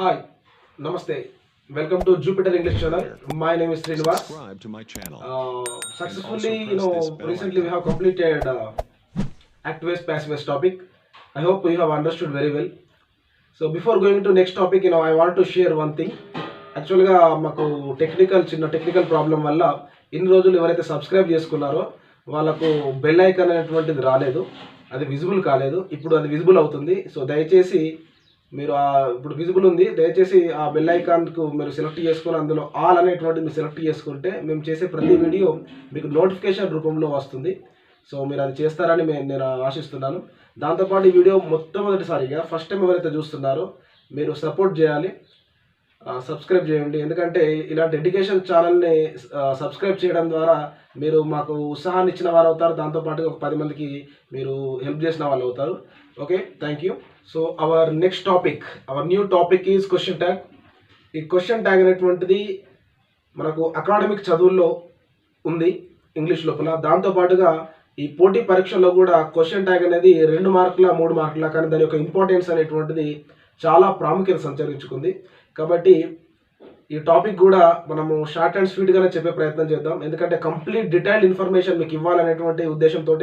Hi, Namaste. Welcome to Jupiter English channel. My name is Srinivas. Subscribe to my channel. Successfully, And also press this bell recently we icon. have completed activist passivist topic. I hope you have understood very well. So before going to next topic, I want to share one thing. యాక్చువల్గా మాకు చిన్న technical problem వల్ల ఇన్ని రోజులు ఎవరైతే subscribe చేసుకున్నారో వాళ్ళకు bell icon అనేటువంటిది రాలేదు, అది విజిబుల్ కాలేదు. ఇప్పుడు అది విజిబుల్ అవుతుంది. సో దయచేసి మీరు ఇప్పుడు విజిబుల్ ఉంది, దయచేసి ఆ బెల్ ఐకాన్కు మీరు సెలెక్ట్ చేసుకుని అందులో ఆల్ అనేటువంటిది మీరు సెలెక్ట్ చేసుకుంటే మేము చేసే ప్రతి వీడియో మీకు నోటిఫికేషన్ రూపంలో వస్తుంది. సో మీరు అది చేస్తారని నేను ఆశిస్తున్నాను. దాంతోపాటు ఈ వీడియో మొట్టమొదటిసారిగా ఫస్ట్ టైం ఎవరైతే చూస్తున్నారో మీరు సపోర్ట్ చేయాలి, సబ్స్క్రైబ్ చేయండి. ఎందుకంటే ఇలాంటి ఎడ్యుకేషన్ ఛానల్ని సబ్స్క్రైబ్ చేయడం ద్వారా మీరు మాకు ఉత్సాహాన్ని ఇచ్చిన వారు అవుతారు, దాంతోపాటుగా ఒక 10 మందికి మీరు హెల్ప్ చేసిన వాళ్ళు అవుతారు. Okay, thank you. So our next topic, our new topic is question tag. ఈ క్వశ్చన్ ట్యాగ్ అనేటువంటిది మనకు అకాడమిక్ చదువుల్లో ఉంది ఇంగ్లీష్ లోపల. దాంతోపాటుగా ఈ పోటీ పరీక్షల్లో కూడా క్వశ్చన్ ట్యాగ్ అనేది 2 మార్కుల 3 మార్కుల, కానీ దాని యొక్క ఇంపార్టెన్స్ అనేటువంటిది చాలా ప్రాముఖ్యత సంతరించుకుంది. కాబట్టి ఈ టాపిక్ కూడా మనము షార్ట్ అండ్ స్వీట్గానే చెప్పే ప్రయత్నం చేద్దాం. ఎందుకంటే కంప్లీట్ డీటెయిల్డ్ ఇన్ఫర్మేషన్ మీకు ఇవ్వాలనేటువంటి ఉద్దేశంతో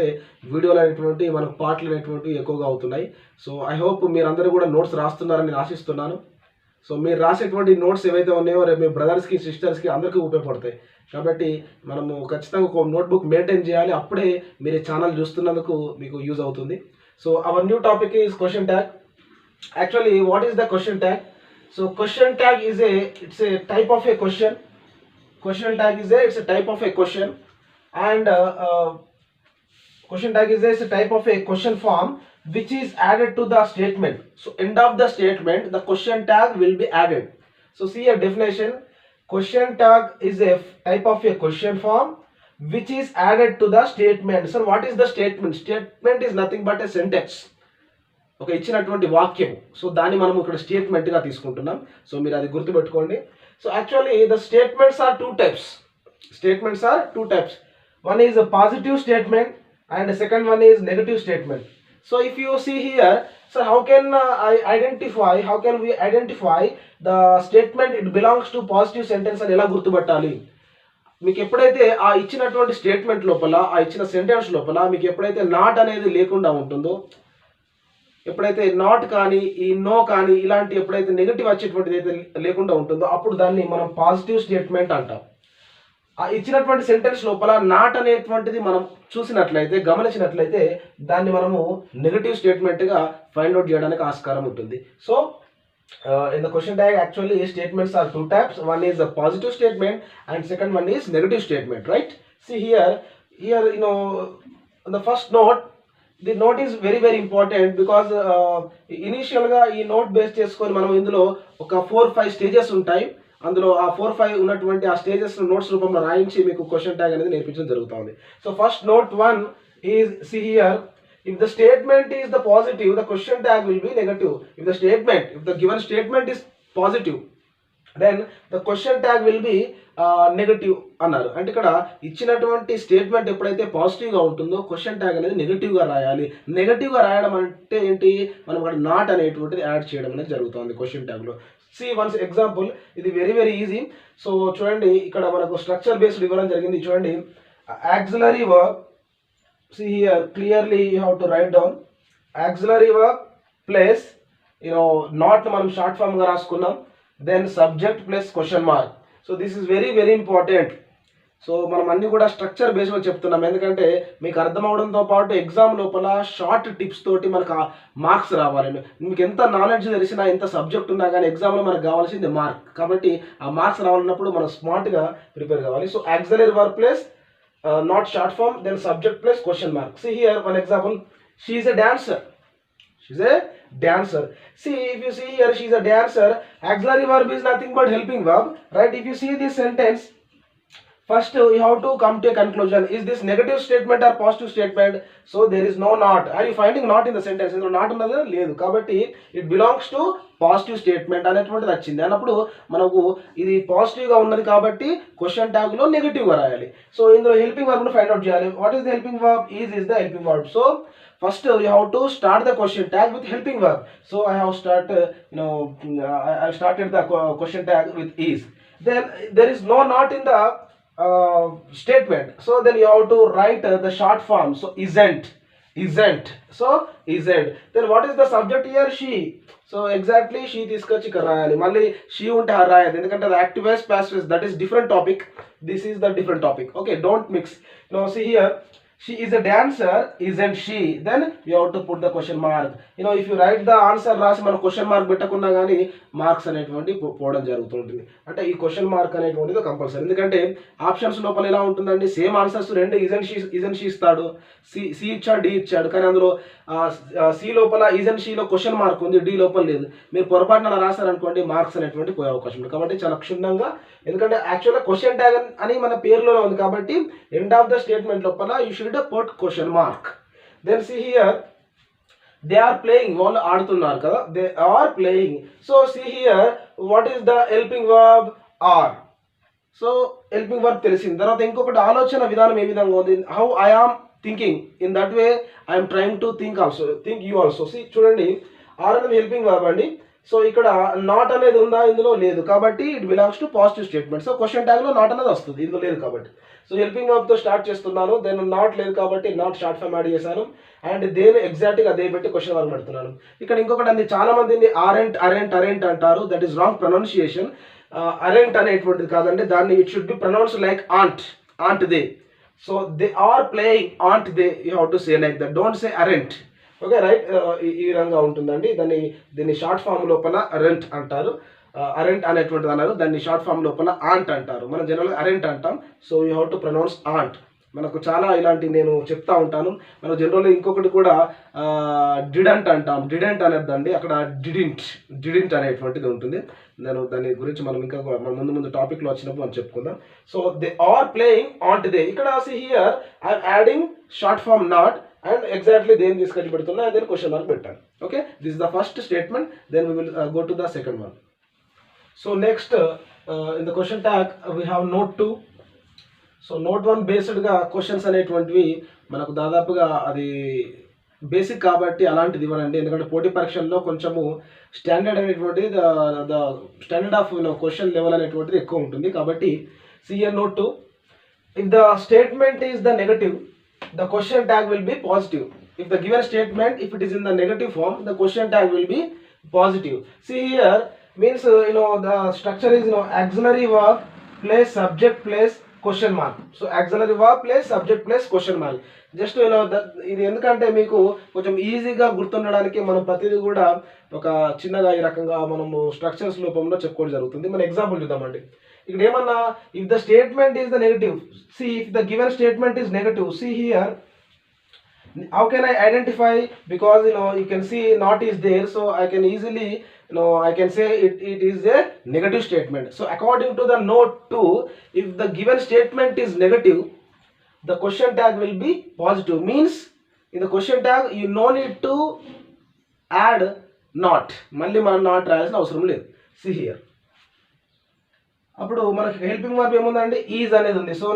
వీడియోలు అనేటువంటి మనకు పార్ట్లు అనేటువంటివి ఎక్కువగా అవుతున్నాయి. సో ఐ హోప్ మీరందరూ కూడా నోట్స్ రాస్తున్నారని నేను ఆశిస్తున్నాను. సో మీరు రాసేటువంటి నోట్స్ ఏవైతే ఉన్నాయో రేపు మీ బ్రదర్స్కి సిస్టర్స్కి అందరికీ ఉపయోగపడతాయి. కాబట్టి మనము ఖచ్చితంగా ఒక నోట్బుక్ మెయింటైన్ చేయాలి, అప్పుడే మీరు ఛానల్ చూస్తున్నందుకు మీకు యూజ్ అవుతుంది. So our new topic is question tag. Actually, what is the question tag? So question tag is it's a type of a question. Question tag is it's a type of a question, and question tag is it's a type of a question form which is added to the statement. So end of the statement the question tag will be added. So see a definition. Question tag is a type of a question form which is added to the statement. So what is the statement? Statement is nothing but a sentence, ఒక ఇచ్చినటువంటి వాక్యం. So దాన్ని మనం ఇక్కడ స్టేట్మెంట్గా తీసుకుంటున్నాం. So మీరు అది గుర్తుపెట్టుకోండి. So actually the statements are two types. One is a positive statement and second one is negative statement. So if you see here, so how can we identify the statement it belongs to positive sentence అని ఎలా గుర్తుపట్టాలి? మీకు ఎప్పుడైతే ఆ ఇచ్చినటువంటి statement లోపల, ఆ ఇచ్చిన సెంటెన్స్ లోపల మీకు ఎప్పుడైతే నాట్ అనేది లేకుండా ఉంటుందో, ఎప్పుడైతే నాట్ కానీ ఈ నో కానీ ఇలాంటి ఎప్పుడైతే నెగటివ్ వచ్చేటువంటిది అయితే లేకుండా ఉంటుందో అప్పుడు దాన్ని మనం పాజిటివ్ స్టేట్మెంట్ అంటాం. ఆ ఇచ్చినటువంటి సెంటెన్స్ లోపల నాట్ అనేటువంటిది మనం చూసినట్లయితే, గమనించినట్లయితే దాన్ని మనము నెగటివ్ స్టేట్మెంట్గా ఫైండ్ అవుట్ చేయడానికి ఆస్కారం ఉంటుంది. So in the question tag actually statements are two types. One is a positive statement and second one is negative statement, right? See here the first note, the note is very very important because ఇనీషియల్గా ఈ note base చేసుకొని మనం ఇందులో ఒక 4-5 stages ఉంటాయి. అందులో ఆ 4-5 ఉన్నటువంటి ఆ స్టేజెస్ నోట్స్ రూపంలో రాయించి మీకు క్వశ్చన్ ట్యాగ్ అనేది నేర్పించడం జరుగుతుంది. So first note 1 is see here, if the statement is the positive the question tag will be negative. If the given statement is positive then the question tag will be negative అన్నారు. అంటే ఇక్కడ ఇచ్చినటువంటి statement ఎప్పుడైతే పాజిటివ్గా ఉంటుందో question tag అనేది నెగటివ్గా రాయాలి. నెగటివ్గా రాయడం అంటే ఏంటి? మనం ఇక్కడ నాట్ అనేటువంటిది యాడ్ చేయడం అనేది జరుగుతుంది క్వశ్చన్ ట్యాగ్లో. సి వన్స్ ఎగ్జాంపుల్, ఇది వెరీ వెరీ ఈజీ. సో చూడండి, ఇక్కడ మనకు స్ట్రక్చర్ బేస్డ్ ఇవ్వడం జరిగింది. చూడండి, auxiliary verb, see here clearly you have to write down auxiliary verb plus not మనం షార్ట్ ఫామ్గా రాసుకున్నాం, then subject plus question mark. So this is very very important. So మనం అన్ని కూడా స్ట్రక్చర్ బేస్లో చెప్తున్నాం, ఎందుకంటే మీకు అర్థం అవడంతో పాటు ఎగ్జామ్ లోపల షార్ట్ టిప్స్ తోటి మనకు మార్క్స్ రావాలి. మీకు ఎంత నాలెడ్జ్ తెలిసినా, ఎంత సబ్జెక్ట్ ఉన్నా కానీ ఎగ్జామ్లో మనకు కావాల్సింది మార్క్. కాబట్టి ఆ మార్క్స్ రావాలన్నప్పుడు మనం స్మార్ట్గా ప్రిపేర్ కావాలి. So auxiliary verb plus not short form, then subject plus question mark. See here one example, she is a dancer. See, if you see here, she is a dancer. Auxiliary verb is nothing but helping verb, right? If you see this sentence, first you have to come to a conclusion. Is this negative statement or positive statement? So there is no not. Are you finding not in the sentence? ఇందులో not ఉన్నది లేదు కాబట్టి it belongs to positive statement అనేటువంటిది వచ్చింది అన్నప్పుడు మనకు ఇది పాజిటివ్గా ఉన్నది కాబట్టి క్వశ్చన్ ట్యాగ్లో నెగిటివ్గా రాయాలి. సో ఇందులో హెల్పింగ్ వర్బ్ను ఫైండ్ అవుట్ చేయాలి. What is the helping verb? Is the helping verb. So first you have to start the question tag with helping verb. So I have I started the question tag with is. Then there is no not in the statement, so then you have to write the short form. So isn't. So isn't. Then what is the subject here? She. So exactly she తీసుకొచ్చి ఇక్కడ రాయాలి. మళ్ళీ she ఉంటే రాయాలి ఎందుకంటే అది active voice passive voice, that is different topic. This is the different topic. Okay, don't mix. See here, she is a dancer, isn't she? Then you have to put the question mark. If you write the answer రాసి మనం question mark పెట్టకుండా కానీ marks అనేటువంటి పోవడం జరుగుతుంటుంది. అంటే ఈ question mark అనేటువంటిది కంపల్సరీ, ఎందుకంటే ఆప్షన్స్ లోపల ఎలా ఉంటుందండి, సేమ్ ఆన్సర్స్ రెండు ఇజన్ షీ ఇస్తాడు, సి ఇచ్చాడు, డి ఇచ్చాడు, కానీ అందులో సి లోపల ఇజన్ షీలో క్వశ్చన్ మార్క్ ఉంది, డి లోపల లేదు. మీరు పొరపాటున రాశారనుకోండి మార్క్స్ అనేటువంటి పోయే అవకాశం ఉంది. కాబట్టి చాలా క్షుణ్ణంగా, ఎందుకంటే యాక్చువల్గా క్వశ్చన్ ట్యాగ్ అని మన పేరులోనే ఉంది కాబట్టి ఎండ్ ఆఫ్ ద స్టేట్మెంట్ లోపల you should put question mark. Then see here, they are playing, వాళ్ళు ఆడుతున్నారు కదా, they are playing. So see here, what is the helping verb? are. So helping verb తెలిసింది. తర్వాత ఇంకొకటి ఆలోచన విధానం ఏ విధంగా ఉంది, how I am thinking, in that way I am trying to think you also. See చూడండి, are అనేది హెల్పింగ్ వర్బ్ అండి. సో ఇక్కడ నాట్ అనేది ఉందా, ఇందులో లేదు కాబట్టి it belongs to positive statement. So question ట్యాగ్లో నాట్ అనేది వస్తుంది, ఇందులో లేదు కాబట్టి. సో హెల్పింగ్ వర్బ్తో స్టార్ట్ చేస్తున్నాను, దెన్ నాట్ లేదు కాబట్టి నాట్ షార్ట్ ఫామ్ యాడ్ చేశాను, అండ్ దేని ఎగ్జాక్ట్గా అదే పెట్టి క్వశ్చన్ వర్బ్ పెడుతున్నాను. ఇక్కడ ఇంకొకటి అండి, చాలా మందిని అరెంట్ అంటారు, that is wrong pronunciation. Aren't అనేటువంటిది కాదండి, దాన్ని it should be pronounce like aren't they. So they are playing aren't they, you have to say like that, don't say aren't. Okay right, ఈ విధంగా ఉంటుందండి. దీన్ని షార్ట్ ఫామ్ లోపల aren't అంటారు, aren't అనేటువంటిది అన్నారు, దాన్ని షార్ట్ ఫామ్ లోపల ఆంట్ అంటారు. మనం జనరల్గా అరెంట్ అంటాం. So you have to pronounce aren't. మనకు చాలా ఇలాంటి నేను చెప్తా ఉంటాను. మనం జనరల్గా ఇంకొకటి కూడా డిడెంట్ అంటాం, డిడెంట్ అనేదండి, అక్కడ డిడింట్ అనేటువంటిది ఉంటుంది. నేను దాని గురించి మనం ఇంకా ముందు టాపిక్లో వచ్చినప్పుడు మనం చెప్పుకుందాం. So they are playing aren't they. ఇక్కడ here I'm adding short form not and exactly దేని తీసుకొచ్చి పెడుతున్నా, దెన్ క్వశ్చన్ మార్క్ పెట్టాను. Okay, this is the first statement, then we will go to the second one. So next in the question tag we have note 2. So note 1 బేస్డ్గా questions అనేటువంటివి మనకు దాదాపుగా అది basic కాబట్టి అలాంటిది ఇవ్వనండి, ఎందుకంటే పోటీ పరీక్షల్లో కొంచెము స్టాండర్డ్ అనేటువంటిది the standard of question level అనేటువంటిది ఎక్కువ ఉంటుంది. కాబట్టి CA note 2, if the statement is the negative, the question tag will be positive. If the given statement, if it is in the negative form, the question tag will be positive. See here, means the structure is auxiliary verb plus subject plus question mark. So auxiliary verb plus subject plus question mark. Just ఇది ఎందుకంటే మీకు కొంచెం ఈజీగా గుర్తుండడానికి మనం ప్రతిదీ కూడా ఒక చిన్నగా ఈ రకంగా మనము స్ట్రక్చర్స్ రూపంలో చెప్పుకోవడం జరుగుతుంది. మన ఎగ్జాంపుల్ చూద్దామండి. ఇక్కడ ఏమన్నా, if the statement is the negative, see if the given statement is negative, see here how can I identify, because you can see not is there, so I can easily I can say it is a negative statement. So according to the note 2, if the given statement is negative, the question tag will be positive. Means in the question tag you no need to add not, మళ్ళీ మనం not రాయాల్సిన అవసరం లేదు. See here, అప్పుడు మనకి helping verb ఏముందండి, is అనేది ఉంది. So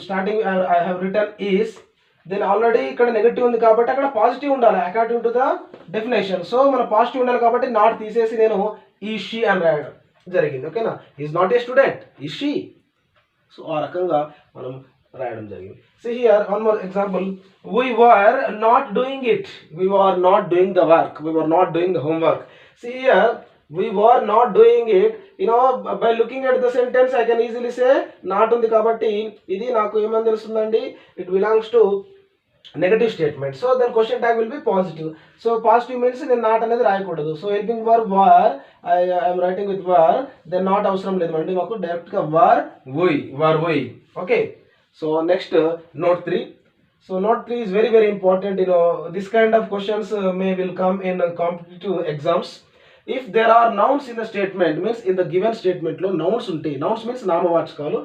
starting I have written is, then already ఇక్కడ నెగటివ్ ఉంది కాబట్టి అక్కడ పాజిటివ్ ఉండాలి according to the definition. So మన పాజిటివ్ ఉండాలి కాబట్టి నాట్ తీసేసి నేను ఈ షీ అని రాయడం జరిగింది. ఓకేనా, ఈజ్ నాట్ ఏ స్టూడెంట్, ఈ షీ. సో ఆ రకంగా మనం రాయడం జరిగింది. So here one more example, we were not doing it, we were not doing the work, we were not doing the homework. See here, we were not doing it, by looking at the sentence I can easily say not ఉంది కాబట్టి ఇది నాకు ఏమని తెలుస్తుందండి, it belongs to negative statement. So then question tag will be positive. So positive means నేను not అనేది రాయకూడదు. So helping verb were, I am writing with were, then not అవసరం లేదు అండి, మాకు డైరెక్ట్ గా were we. Okay, so next note 3. So note 3 is very very important. This kind of questions will come in competitive exams. If there are nouns in the statement, means in the given statement లో nouns ఉంటాయి. Nouns means నామవాచకాలు.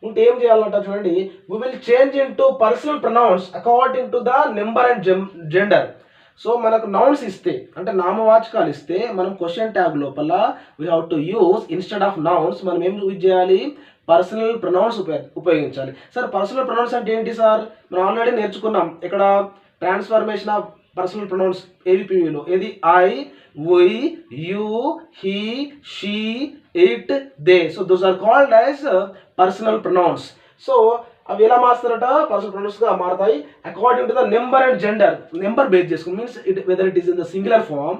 ఉంటే ఏం చేయాలంట చూడండి, we will change into personal pronouns according to the number and gender. So మనకు nouns ఇస్తే అంటే నామవాచకాలు ఇస్తే మనం క్వశ్చన్ ట్యాగ్ లోపల we have to use instead of nouns మనం ఏం యూజ్ చేయాలి, పర్సనల్ ప్రొనౌన్స్ ఉపయోగించాలి. సార్ పర్సనల్ ప్రొనౌన్స్ అంటే ఏంటి సార్, మనం ఆల్రెడీ నేర్చుకున్నాం ఇక్కడ ట్రాన్స్ఫర్మేషన్ ఆఫ్ పర్సనల్ ప్రొనౌన్స్ ఏవిపివిలో. ఏది I, we, you, he, she, it, they. So those are called as personal pronouns. సో అవి ఎలా మారుస్తారట, పర్సనల్ ప్రొనౌన్స్గా మారుతాయి according to the number and gender. Number base చేసుకుని means it whether it is in the singular form,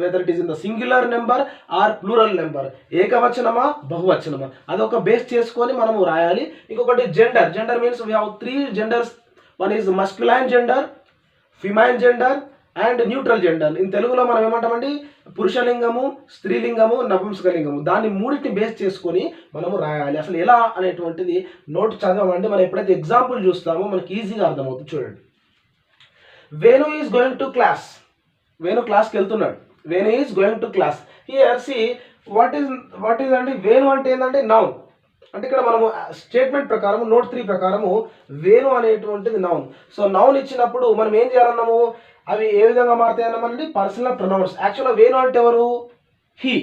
whether it is in the singular number or plural number, ఏకవచనమా బహువచనమా అదొక బేస్ చేసుకొని మనము రాయాలి. ఇంకొకటి gender. Gender means we have 3 genders. One is masculine gender, feminine gender and neutral gender. In తెలుగులో మనం ఏమంటామండి, పురుషలింగము, స్త్రీలింగము, నపుంసకలింగము. దాన్ని మూడింటిని బేస్ చేసుకొని మనము రాయాలి. అసలు ఎలా అనేటువంటిది నోట్ చదవమండి, మనం ఎప్పుడైతే ఎగ్జాంపుల్ చూస్తామో మనకి ఈజీగా అర్థమవుతుంది. చూడండి, Venu is going to class. Venu క్లాస్కి వెళ్తున్నాడు. Venu is going to class. Here see what is అంటే వేణు అంటే ఏంటంటే నౌన్. అంటే ఇక్కడ మనము స్టేట్మెంట్ ప్రకారం నోట్ 3 ప్రకారము వేణు అనేటువంటిది నౌన్. సో నౌన్ ఇచ్చినప్పుడు మనం ఏం చేయాలన్నాము, అవి ఏ విధంగా మారుతాయి అన్నామండి, పర్సనల్ ప్రొనౌన్స్. యాక్చువల్గా వేణు అంటే ఎవరు, హీ.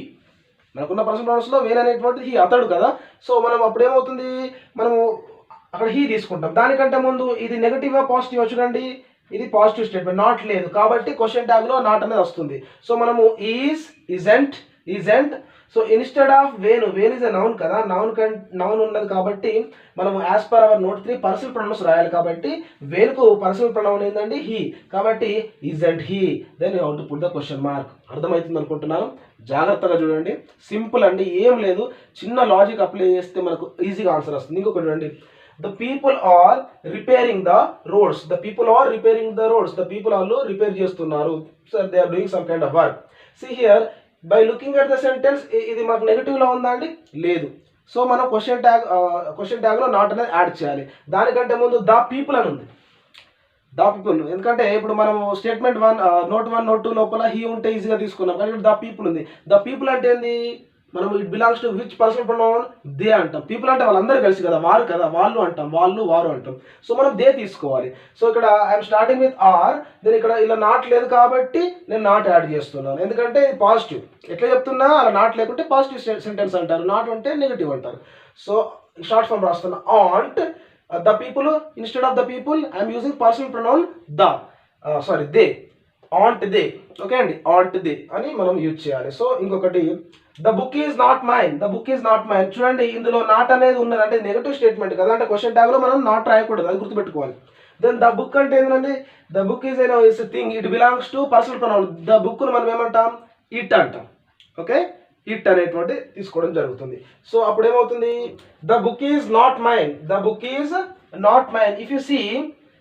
మనకున్న పర్సనల్ ప్రొనౌన్స్లో వేణు అనేటువంటిది హీ, అతడు కదా. సో మనం అప్పుడు ఏమవుతుంది, మనము అక్కడ హీ తీసుకుంటాం. దానికంటే ముందు ఇది నెగటివా పాజిటివా చూడండి, ఇది పాజిటివ్ స్టేట్మెంట్, నాట్ లేదు కాబట్టి క్వశ్చన్ ట్యాగ్లో నాట్ అనేది వస్తుంది. సో మనము is, isn't. So instead of Venu, Venu is a noun కదా, నౌన్ ఉన్నది కాబట్టి మనము as per our note 3 personal pronouns రాయాలి. కాబట్టి వేణుకు పర్సనల్ ప్రొనౌన్ ఏంటండి హీ, కాబట్టి isn't he. Then you how to put the question mark. అర్థమవుతుంది అనుకుంటున్నాను, జాగ్రత్తగా చూడండి. సింపుల్ అండి, ఏం లేదు, చిన్న లాజిక్ అప్లై చేస్తే మనకు ఈజీగా ఆన్సర్ వస్తుంది. ఇంకొకటి చూడండి, the people are repairing the roads. The people are repairing the roads. The people are repair చేస్తున్నారు. So they are doing some kind of work. See here, by looking at the sentence, ఇది మనకు negative లో ఉందా అండి, లేదు. So మనం question tag లో not అనేది యాడ్ చేయాలి. దానికంటే ముందు ద పీపుల్ అని ఉంది, ద పీపుల్. ఎందుకంటే ఇప్పుడు మనం స్టేట్మెంట్ 1 నోట్ 1 నోట్ 2 లోపల హీ ఉంటే ఈజీగా తీసుకున్నాం, కానీ ఇప్పుడు ద పీపుల్ ఉంది. ద పీపుల్ అంటే ఏంది, మనం it belongs to which personal pronoun, they అంటాం. పీపుల్ అంటే వాళ్ళందరూ కలిసి కదా, వారు కదా, వాళ్ళు అంటాం, వాళ్ళు వారు అంటాం. సో మనం దే తీసుకోవాలి. సో ఇక్కడ ఐఎమ్ స్టార్టింగ్ విత్ ఆర్, నేను ఇక్కడ ఇలా నాట్ లేదు కాబట్టి నేను నాట్ యాడ్ చేస్తున్నాను, ఎందుకంటే ఇది పాజిటివ్. ఎట్లా చెప్తున్నా, అలా నాట్ లేకుంటే పాజిటివ్ సెంటెన్స్ అంటారు, నాట్ అంటే నెగిటివ్ అంటారు. సో షార్ట్ ఫామ్ రాస్తున్నా, aren't the people. Instead of the people I'm using personal pronoun they, aren't they. Okay అండి, ఆంట్ దే అని మనం యూజ్ చేయాలి. సో ఇంకొకటి, the book is not mine. The book is not mine. చూడండి, ఇందులో not అనేది ఉన్నది అంటే నెగటివ్ స్టేట్మెంట్ కదా, అంటే క్వశ్చన్ ట్యాగ్లో మనం నాట్ రాయకూడదు, అది గుర్తుపెట్టుకోవాలి. దెన్ ద బుక్ అంటే ఏంటంటే, the book is a thing, it belongs to personal pronoun. The బుక్ను మనం ఏమంటాం, ఇట్ అంటాం. ఓకే, ఇట్ అనేటువంటి తీసుకోవడం జరుగుతుంది. సో అప్పుడు ఏమవుతుంది, the book is not mine. The book is not mine. If you see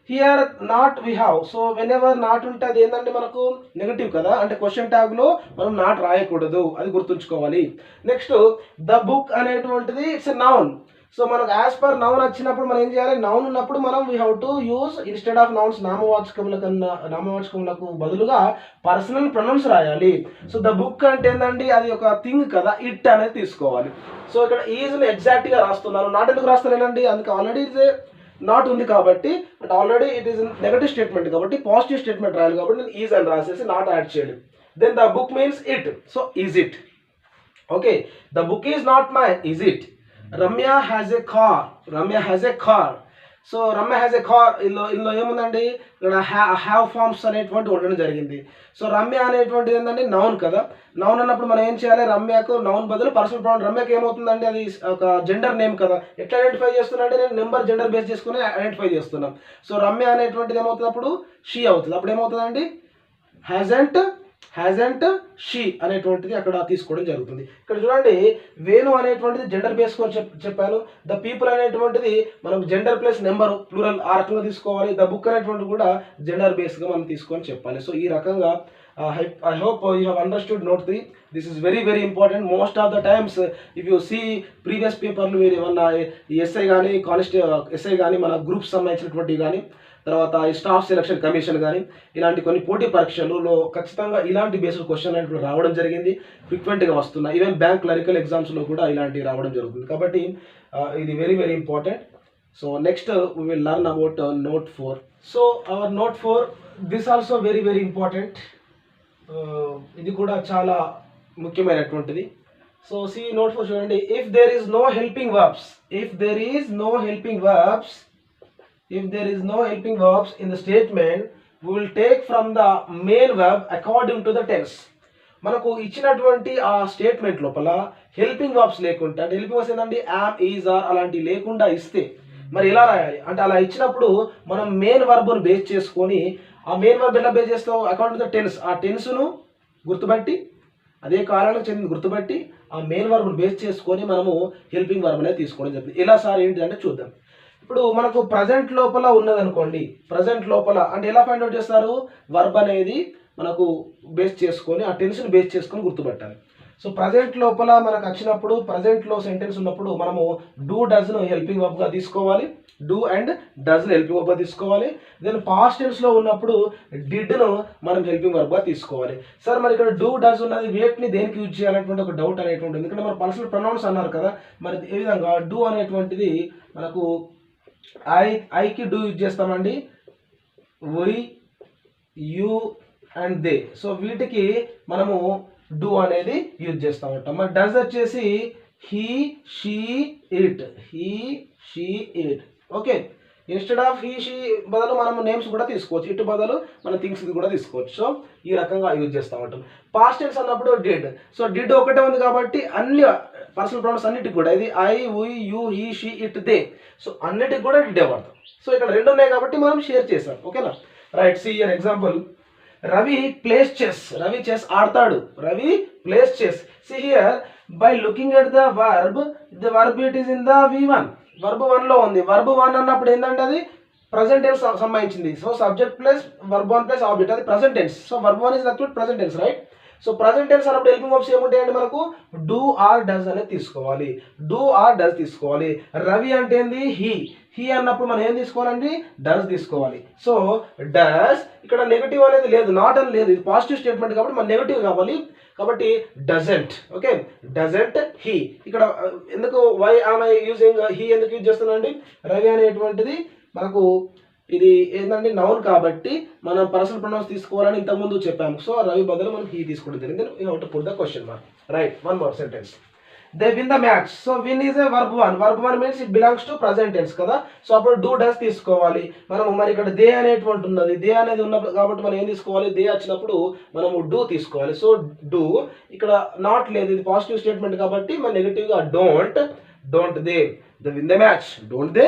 here not we have. So whenever not ఉంటే అది ఏంటంటే మనకు నెగటివ్ కదా, అంటే క్వశ్చన్ ట్యాగ్లో మనం నాట్ రాయకూడదు, అది గుర్తుంచుకోవాలి. నెక్స్ట్ ద బుక్ అనేటువంటిది ఇట్స్ ఎ నౌన్. సో మనకు యాజ్ పర్ నౌన్ వచ్చినప్పుడు మనం ఏం చేయాలి, నౌన్ ఉన్నప్పుడు మనం we have to use instead of nouns నామవాచకములకు బదులుగా పర్సనల్ ప్రొనౌన్స్ రాయాలి. సో ద బుక్ అంటే ఏంటండి, అది ఒక థింగ్ కదా, ఇట్ అనేది తీసుకోవాలి. సో ఇక్కడ ఈజ్ని ఎగ్జాక్ట్గా రాస్తున్నాను, నాట్ ఎందుకు రాస్తానేనండి, అందుకే ఆల్రెడీ ఇదే నాట్ ఉంది కాబట్టి, అంటే already it is negative statement కాబట్టి పాజిటివ్ స్టేట్మెంట్ రాయాలి కాబట్టి నేను ఈజ్ అని రాసేసి నాట్ యాడ్ చేయాలి. Then the book means it. So is it. Okay, the book is not my, is it. Ramya has a car. Ramya has a car. So Ramya has a car, ఇందులో ఏముందండి, ఇక్కడ have forms అనేటువంటి ఉండడం జరిగింది. So Ramya అనేటువంటిది ఏంటంటే noun కదా, నౌన్ అన్నప్పుడు మనం ఏం చేయాలి, రమ్యకు నౌన్ బదులు పర్సనల్ ప్రొనౌన్. రమ్యకి ఏమవుతుందండి, అది ఒక జెండర్ నేమ్ కదా, ఎట్లా ఐడెంటిఫై చేస్తున్నా అంటే నేను నెంబర్ జెండర్ బేస్ చేసుకుని ఐడెంటిఫై చేస్తున్నాం. సో రమ్య అనేటువంటిది ఏమవుతుంది, అప్పుడు షీ అవుతుంది. అప్పుడు ఏమవుతుందండి, హ్యాజెంట్ షీ అనేటువంటిది అక్కడ తీసుకోవడం జరుగుతుంది. ఇక్కడ చూడండి, వేణు అనేటువంటిది జెండర్ బేస్ కొని చెప్పాను. ద పీపుల్ అనేటువంటిది మనకు జెండర్ ప్లస్ నెంబర్ ప్లూరల్ ఆ రకంగా తీసుకోవాలి. ద బుక్ అనేటువంటిది కూడా జెండర్ బేస్గా మనం తీసుకొని చెప్పాలి. సో ఈ రకంగా I hope you have understood note 3. This is very very important. Most of the times if you see previous పేపర్లు మీరు ఏమన్నా ఎస్ఐ కానీ ఎస్ఐ కానీ మన గ్రూప్స్ సంబంధించినటువంటి కానీ తర్వాత ఈ స్టాఫ్ సెలక్షన్ కమిషన్ కానీ ఇలాంటి కొన్ని పోటీ పరీక్షలలో ఖచ్చితంగా ఇలాంటి బేస్డ్ క్వశ్చన్ అనేవి రావడం జరిగింది, ఫ్రీక్వెంట్గా వస్తున్నాయి. ఈవెన్ బ్యాంక్ క్లరికల్ ఎగ్జామ్స్లో కూడా ఇలాంటివి రావడం జరుగుతుంది. కాబట్టి ఇది very very important. So next we will learn about note 4. So our note 4, this also very very important. ఇది కూడా చాలా ముఖ్యమైనటువంటిది. సో see note 4 చూడండి. If there is no helping verbs in the statement, we will take from the main verb according to the tense. మనకు ఇచ్చినటువంటి ఆ statement లోపల helping verbs లేకుండా, అంటే హెల్పింగ్ వర్బ్స్ ఏంటంటే యామ్, ఈజ్, ఆర్ అలాంటివి లేకుండా ఇస్తే మరి ఎలా రాయాలి అంటే, అలా ఇచ్చినప్పుడు మనం మెయిన్ వర్బ్ను బేస్ చేసుకొని, ఆ మెయిన్ వర్బ్ ఎలా బేస్ చేస్తాం, అకార్డింగ్ టు ద టెన్స్, ఆ టెన్స్ను గుర్తుపట్టి, అదే కాలానికి చెందిన గుర్తుపట్టి ఆ మెయిన్ వర్బ్ను బేస్ చేసుకొని మనము హెల్పింగ్ వర్బ్ అనేది తీసుకోవడం జరుగుతుంది. ఎలా సార్ ఏంటి అంటే చూద్దాం. ఇప్పుడు మనకు ప్రజెంట్ లోపల ఉన్నదనుకోండి, ప్రజెంట్ లోపల అంటే ఎలా ఫైండ్ అవుట్ చేస్తారు, వర్బ్ అనేది మనకు బేస్ చేసుకొని ఆ టెన్స్ని బేస్ చేసుకొని గుర్తుపట్టాలి. సో ప్రజెంట్ లోపల మనకు వచ్చినప్పుడు, ప్రజెంట్లో సెంటెన్స్ ఉన్నప్పుడు మనము డూ డస్ను హెల్పింగ్ వర్బ్గా తీసుకోవాలి, డూ అండ్ డస్ను హెల్పింగ్ వర్బ్గా తీసుకోవాలి. దెన్ పాస్ట్ టెన్స్లో ఉన్నప్పుడు డిడ్ను మనం హెల్పింగ్ వర్బ్గా తీసుకోవాలి. సార్ మరి ఇక్కడ డూ డస్ ఉన్నది వేటిని దేనికి యూజ్ చేయాలనేటువంటి ఒక డౌట్ అనేటువంటి, ఎందుకంటే మన పర్సనల్ ప్రొనౌన్స్ అన్నారు కదా, మరి ఏ విధంగా డూ అనేటువంటిది మనకు ఐకి డూ యూజ్ చేస్తామండి, వి, యూ అండ్ దే. సో వీటికి మనము డూ అనేది యూజ్ చేస్తూ ఉంటాం. మరి డస్ వచ్చేసి he, she, it. Okay, instead of he, she బదులు మనం నేమ్స్ కూడా తీసుకోవచ్చు, ఇటు బదులు మన థింగ్స్ కూడా తీసుకోవచ్చు. సో ఈ రకంగా యూజ్ చేస్తూ ఉంటాం. పాస్ట్ టెన్స్ అన్నప్పుడు డిడ్. సో డిడ్ ఒకటే ఉంది కాబట్టి అన్ని పర్సనల్ ప్రొనౌన్స్ అన్నిటికి కూడా ఇది I, we, you, he, she, it, they. So అన్నిటికి కూడా డిడే వాడతాం. సో ఇక్కడ రెండు ఉన్నాయి కాబట్టి మనం షేర్ చేసాం. ఓకేనా, right. See an example, Ravi plays chess. Ravi chess ఆడతాడు. Ravi plays chess. See here by looking at the verb it is in the V1. Verb 1లో ఉంది. వర్బ్ 1 అన్నప్పుడు ఏంటంటే అది ప్రజెంట్ టెన్స్ సంబంధించింది. So subject plus verb 1 plus object, అది present tense. So verb 1 is nothing but present tense, right. So present tense అన్నప్పుడు helping verbs ఏముంటాయండి మనకు, డూ ఆర్ డస్ అనేది తీసుకోవాలి, డూ ఆర్ డస్ తీసుకోవాలి. రవి అంటే ఏంది, హీ అన్నప్పుడు మనం ఏం తీసుకోవాలండి, డస్ తీసుకోవాలి. సో డస్ ఇక్కడ నెగటివ్ అనేది లేదు, నాట్ అని లేదు, ఇది పాజిటివ్ స్టేట్మెంట్ కాబట్టి మన నెగటివ్ కావాలి, కాబట్టి డజంట్. Okay, doesn't he. ఇక్కడ ఎందుకు why am I using he ఎందుకు యూజ్ చేస్తున్నానండి, రవి అనేటువంటిది మనకు ఇది ఏంటంటే నౌన్ కాబట్టి మనం పర్సనల్ ప్రొనౌన్స్ తీసుకోవాలని ఇంతకుముందు చెప్పాము. సో రవి బదులు మనం హీ తీసుకోవడం జరిగింది. You have to put the question mark, right. One more sentence, they win the match. So win is a verb 1. Verb 1 means it belongs to present tense కదా. So అప్పుడు do does తీసుకోవాలి మనము. మరి ఇక్కడ they అనేటువంటి ఉన్నది, they అనేది ఉన్నప్పుడు కాబట్టి మనం ఏం తీసుకోవాలి, దే వచ్చినప్పుడు మనము డూ తీసుకోవాలి. సో డూ ఇక్కడ నాట్ లేదు, ఇది పాజిటివ్ స్టేట్మెంట్ కాబట్టి మన నెగిటివ్గా don't they win the match, don't they.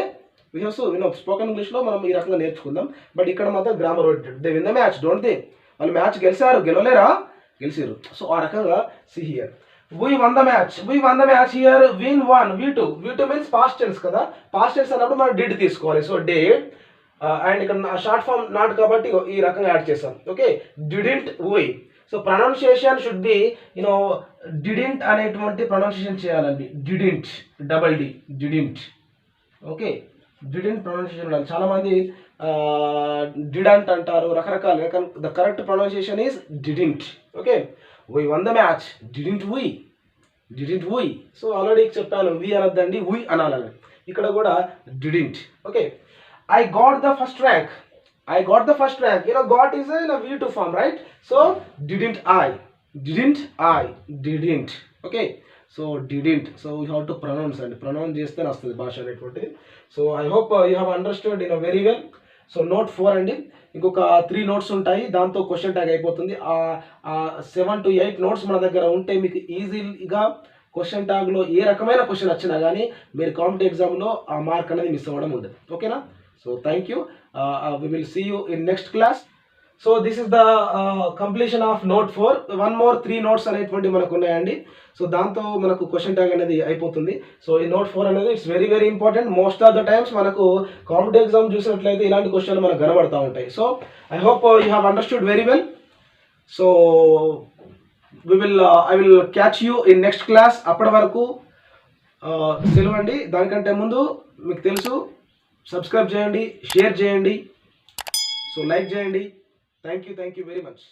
Spoken ఇంగ్లీష్లో మనం ఈ రకంగా నేర్చుకుందాం, బట్ ఇక్కడ మాత్రం grammar oriented. They win the match, don't they. వాళ్ళు మ్యాచ్ గెలవలేరా, గెలిచారు. సో ఆ రకంగా see here we won the match here. win 1, v2 means past tense కదా. past tense అన్నప్పుడు మనం did తీసుకోవాలి. సో did అండ్ ఇక్కడ షార్ట్ ఫామ్ నాట్ కాబట్టి ఈ రకంగా యాడ్ చేస్తాం. Okay, didn't we. So pronunciation should be didn't అనేటువంటి ప్రొనౌన్సియేషన్ చేయాలండి. didn't double D, didn't. Okay, didn't pronunciation ఉండాలి. చాలా మంది didn't అంటారు రకరకాలుగా, కానీ the correct pronunciation is didn't. Okay, we won the match, didn't we. So already చెప్పాను, వి అనొద్దండి, we అనాలని. ఇక్కడ కూడా didn't. Okay, I got the first rank. Got is in a V2 form, right? So didn't I. Okay, so didn't. So we have to pronounce and pronounce చేస్తే వస్తుంది భాష అనేటువంటిది. So I hope you have understood very well. So note 4 అండి, ఇంకొక 3 notes ఉంటాయి, దాంతో question tag అయిపోతుంది. 7 to 8 notes మన దగ్గర ఉంటే మీకు ఈజీగా క్వశ్చన్ ట్యాగ్లో ఏ రకమైన క్వశ్చన్ వచ్చినా కానీ మీరు కాంపిటేటివ్ ఎగ్జామ్లో ఆ మార్క్ అనేది మిస్ అవ్వడం ఉండదు. ఓకేనా? So thank you. We will see you in next class. So this is the completion of note 4. One more 3 notes అనేటువంటి మనకు ఉన్నాయండి. సో దాంతో మనకు క్వశ్చన్ ట్యాగ్ అనేది అయిపోతుంది. సో ఈ నోట్ 4 అనేది it's very very important. Most of the times మనకు కాంపిటేటివ్ ఎగ్జామ్ చూసినట్లయితే ఇలాంటి క్వశ్చన్లు మనకు కనబడతా ఉంటాయి. So I hope you have understood very well. So I will catch you in next class. అప్పటి వరకు సెలవండి. దానికంటే ముందు మీకు తెలుసు, సబ్స్క్రైబ్ చేయండి, షేర్ చేయండి, సో లైక్ చేయండి. Thank you very much.